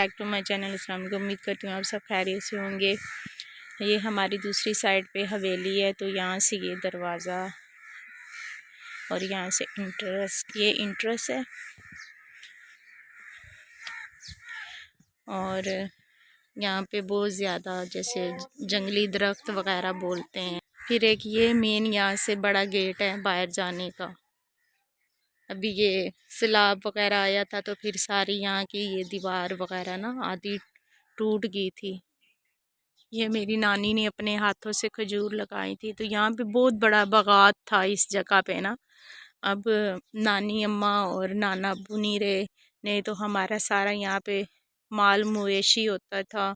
Back to my channel. अस्सलाम वालेकुम। उम्मीद करती हूँ आप सब खैरियत से होंगे। ये हमारी दूसरी साइड पे हवेली है, तो यहाँ से ये दरवाज़ा और यहाँ से ये इंट्रेस है। और यहाँ पे बहुत ज़्यादा जैसे जंगली दरख्त वगैरह बोलते हैं। फिर एक ये मेन यहाँ से बड़ा गेट है बाहर जाने का। अभी ये सैलाब वगैरह आया था तो फिर सारी यहाँ की ये दीवार वगैरह ना आधी टूट गई थी। ये मेरी नानी ने अपने हाथों से खजूर लगाई थी, तो यहाँ पे बहुत बड़ा बागात था इस जगह पे ना। अब नानी अम्मा और नाना अब्बू नीरे ने तो हमारा सारा यहाँ पे माल मवेशी होता था।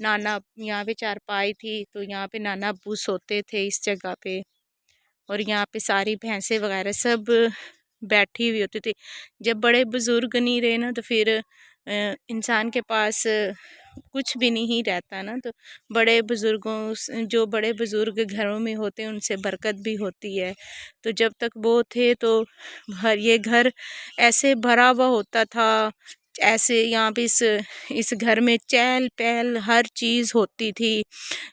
नाना यहाँ पे चारपाई थी, तो यहाँ पे नाना अब्बू सोते थे इस जगह पे। और यहाँ पे सारी भैंसें वगैरह सब बैठी हुई होती थी। जब बड़े बुज़ुर्ग नहीं रहे ना, तो फिर इंसान के पास कुछ भी नहीं रहता ना। तो बड़े बुज़ुर्गों जो बड़े बुज़ुर्ग घरों में होते हैं उनसे बरकत भी होती है। तो जब तक वो थे तो ये घर ऐसे भरा हुआ होता था। ऐसे यहाँ पे इस घर में चहल पहल हर चीज़ होती थी।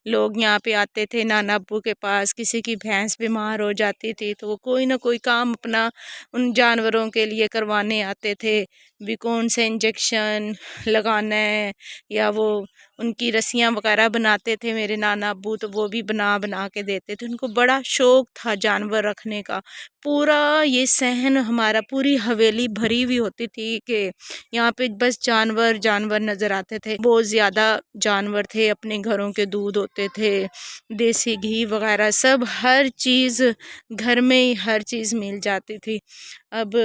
लोग यहाँ पे आते थे नाना अब्बू के पास। किसी की भैंस बीमार हो जाती थी तो वो कोई ना कोई काम अपना उन जानवरों के लिए करवाने आते थे। भी कौन सा इंजेक्शन लगाना है, या वो उनकी रस्सियाँ वगैरह बनाते थे मेरे नाना अब्बू, तो वो भी बना बना के देते थे। उनको बड़ा शौक़ था जानवर रखने का। पूरा ये सहन हमारा पूरी हवेली भरी हुई होती थी कि यहाँ पे बस जानवर जानवर नज़र आते थे। बहुत ज़्यादा जानवर थे, अपने घरों के दूध होते थे, देसी घी वगैरह सब हर चीज़ घर में ही हर चीज़ मिल जाती थी। अब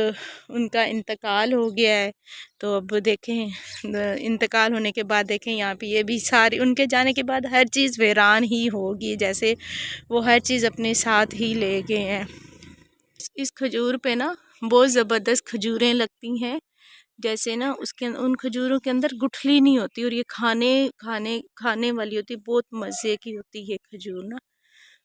उनका इंतकाल हो गया है, तो अब देखें इंतकाल होने के बाद देखें यहाँ पे ये भी सारी उनके जाने के बाद हर चीज़ वीरान ही होगी, जैसे वो हर चीज़ अपने साथ ही ले गए हैं। इस खजूर पे ना बहुत ज़बरदस्त खजूरें लगती हैं। जैसे ना उसके उन खजूरों के अंदर गुठली नहीं होती, और ये खाने खाने खाने वाली होती, बहुत मज़े की होती है खजूर ना।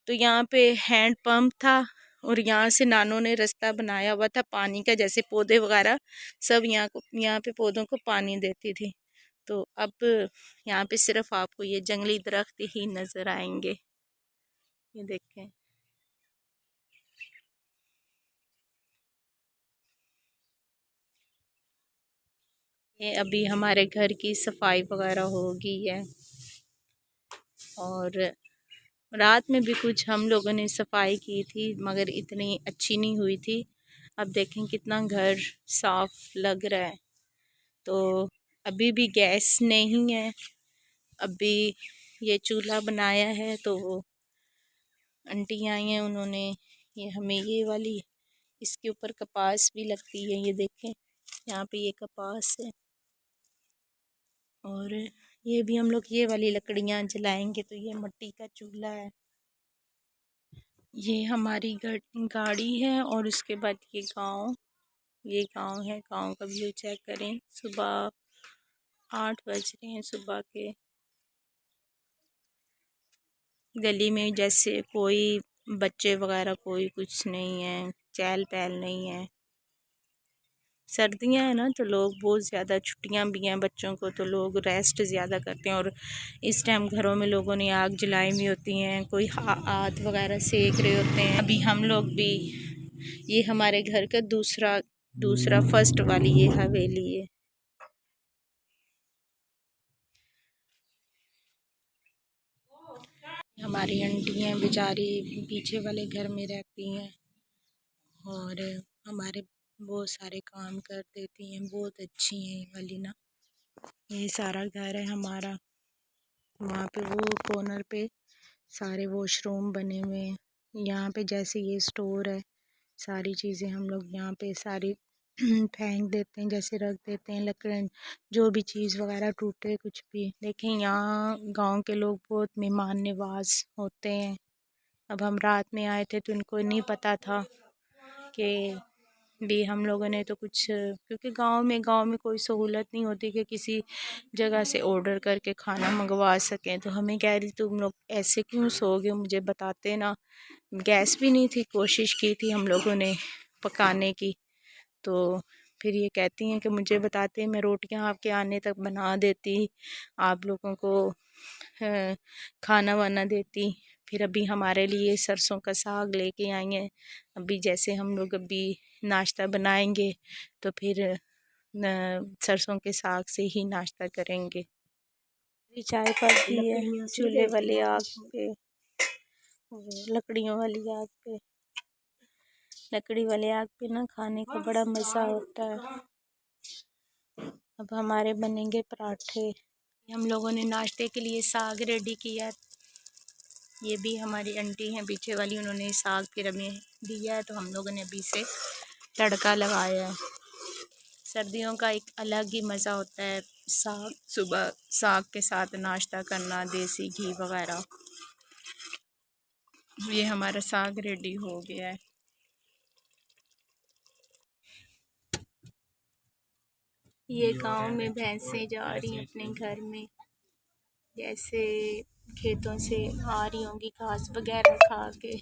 तो यहाँ पे हैंड पंप था और यहाँ से नानों ने रास्ता बनाया हुआ था पानी का, जैसे पौधे वगैरह सब यहाँ पे पौधों को पानी देती थी। तो अब यहाँ पे सिर्फ आपको ये जंगली दरख्त ही नज़र आएंगे। ये देखें, ये अभी हमारे घर की सफाई वगैरह हो गई है। और रात में भी कुछ हम लोगों ने सफाई की थी, मगर इतनी अच्छी नहीं हुई थी। अब देखें कितना घर साफ लग रहा है। तो अभी भी गैस नहीं है, अभी ये चूल्हा बनाया है। तो वो आंटी आई हैं, उन्होंने ये हमें ये वाली, इसके ऊपर कपास भी लगती है, ये देखें यहाँ पे ये कपास है। और ये भी हम लोग ये वाली लकड़ियाँ जलाएंगे, तो ये मिट्टी का चूल्हा है। ये हमारी गाड़ी है, और उसके बाद ये गांव है। गांव का व्यू चेक करें। सुबह 8 बज रहे हैं सुबह के। गली में जैसे कोई बच्चे वगैरह कोई कुछ नहीं है, चहल पहल नहीं है। सर्दियां हैं ना, तो लोग बहुत ज़्यादा, छुट्टियां भी हैं बच्चों को, तो लोग रेस्ट ज़्यादा करते हैं। और इस टाइम घरों में लोगों ने आग जलाई हुई होती हैं, कोई आग वगैरह सेक रहे होते हैं। अभी हम लोग भी, ये हमारे घर का दूसरा फर्स्ट वाली ये हवेली है। हमारी आंटी हैं बेचारी, पीछे वाले घर में रहती हैं और हमारे बहुत सारे काम कर देती हैं। बहुत अच्छी हैं ये वाली ना। ये सारा घर है हमारा। वहाँ पे वो कॉर्नर पे सारे वॉशरूम बने हुए हैं। यहाँ पे जैसे ये स्टोर है, सारी चीज़ें हम लोग यहाँ पे सारी फेंक देते हैं, जैसे रख देते हैं लकड़ी, जो भी चीज़ वगैरह टूटे कुछ भी। देखें यहाँ गांव के लोग बहुत मेहमान नवाज होते हैं। अब हम रात में आए थे तो इनको नहीं पता था कि भी हम लोगों ने तो कुछ, क्योंकि गांव में कोई सहूलत नहीं होती कि किसी जगह से ऑर्डर करके खाना मंगवा सकें। तो हमें कह रही तुम लोग ऐसे क्यों सोओगे, मुझे बताते ना। गैस भी नहीं थी, कोशिश की थी हम लोगों ने पकाने की, तो फिर ये कहती हैं कि मुझे बताते हैं, मैं रोटियां आपके आने तक बना देती, आप लोगों को खाना वाना देती। फिर अभी हमारे लिए सरसों का साग लेके आई हैं। अभी जैसे हम लोग अभी नाश्ता बनाएंगे तो फिर सरसों के साग से ही नाश्ता करेंगे। चाय पड़ती है चूल्हे वाली आग पे, लकड़ियों वाली आग पे। लकड़ी वाले आग पे ना खाने का बड़ा मज़ा होता है। अब हमारे बनेंगे पराठे। हम लोगों ने नाश्ते के लिए साग रेडी किया। ये भी हमारी आंटी हैं पीछे वाली, उन्होंने साग फिर हमें दिया है तो हम लोगों ने अभी से तड़का लगाया है। सर्दियों का एक अलग ही मज़ा होता है साग, सुबह साग के साथ नाश्ता करना, देसी घी वगैरह। ये हमारा साग रेडी हो गया है। ये गांव में भैंसें जा रही हैं अपने घर में, जैसे खेतों से आ रही होंगी घास वगैरह खा के।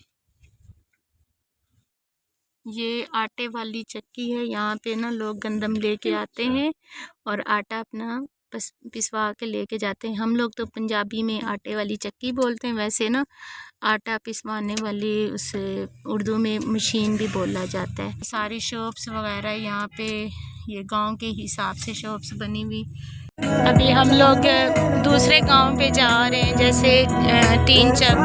ये आटे वाली चक्की है। यहाँ पे ना लोग गंदम लेके आते हैं और आटा अपना पिसवा के लेके जाते हैं। हम लोग तो पंजाबी में आटे वाली चक्की बोलते हैं, वैसे ना आटा पिसवाने वाली उसे उर्दू में मशीन भी बोला जाता है। सारी शॉप्स वगैरह यहाँ पे ये गांव के हिसाब से शॉप्स बनी हुई। अभी हम लोग दूसरे गांव पे जा रहे हैं, जैसे 3 चक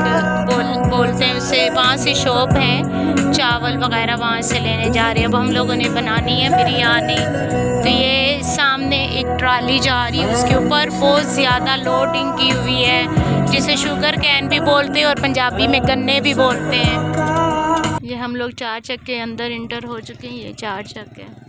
बोलते हैं उसे, वहाँ से शॉप है, चावल वगैरह वहाँ से लेने जा रहे हैं। अब हम लोगों ने बनानी है बिरयानी। तो ये सामने एक ट्राली जा रही है, उसके ऊपर बहुत ज़्यादा लोडिंग की हुई है, जिसे शुगर कैन भी बोलते हैं और पंजाबी में गन्ने भी बोलते हैं। ये हम लोग 4 चक के अंदर इंटर हो चुके हैं। ये 4 चक है।